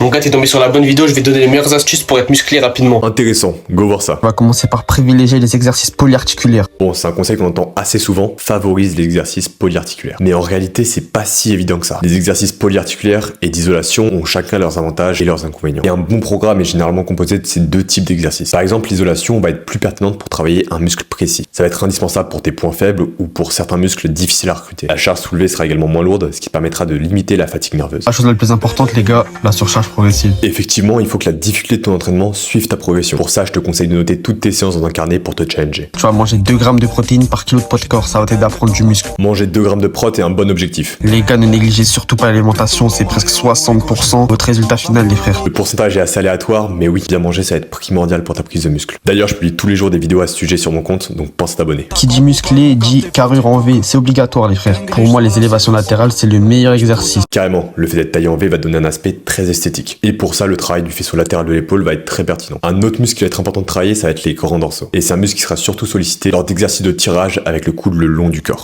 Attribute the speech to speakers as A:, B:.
A: Mon gars, t'es tombé sur la bonne vidéo, je vais te donner les meilleures astuces pour être musclé rapidement.
B: Intéressant, go voir ça.
C: On va commencer par privilégier les exercices polyarticulaires.
B: Bon, c'est un conseil qu'on entend assez souvent, favorise l'exercice polyarticulaire. Mais en réalité, c'est pas si évident que ça. Les exercices polyarticulaires et d'isolation ont chacun leurs avantages et leurs inconvénients. Et un bon programme est généralement composé de ces deux types d'exercices. Par exemple, l'isolation va être plus pertinente pour travailler un muscle précis. Ça va être indispensable pour tes points faibles ou pour certains muscles difficiles à recruter. La charge soulevée sera également moins lourde, ce qui permettra de limiter la fatigue nerveuse.
C: La chose la plus importante, les gars, la surcharge progressive.
B: Effectivement, il faut que la difficulté de ton entraînement suive ta progression. Pour ça, je te conseille de noter toutes tes séances dans un carnet pour te challenger.
C: Tu vas manger 2 grammes de protéines par kilo de poids de corps, ça va t'aider à prendre du muscle.
B: Manger 2 grammes de prot est un bon objectif.
C: Les gars, ne négligez surtout pas l'alimentation, c'est presque 60% votre résultat final, les frères.
B: Le pourcentage est assez aléatoire, mais oui, bien manger, ça va être primordial pour ta prise de muscle. D'ailleurs, je publie tous les jours des vidéos à ce sujet sur mon compte, donc pense à t'abonner.
C: Qui dit musclé dit carrure en V, c'est obligatoire, les frères. Pour moi, les élévations latérales, c'est le meilleur exercice.
B: Carrément, le fait d'être taillé en V va donner un aspect très esthétique. Et pour ça, le travail du faisceau latéral de l'épaule va être très pertinent. Un autre muscle qui va être important de travailler, ça va être les grands dorsaux. Et c'est un muscle qui sera surtout sollicité lors d'exercices de tirage avec le coude le long du corps.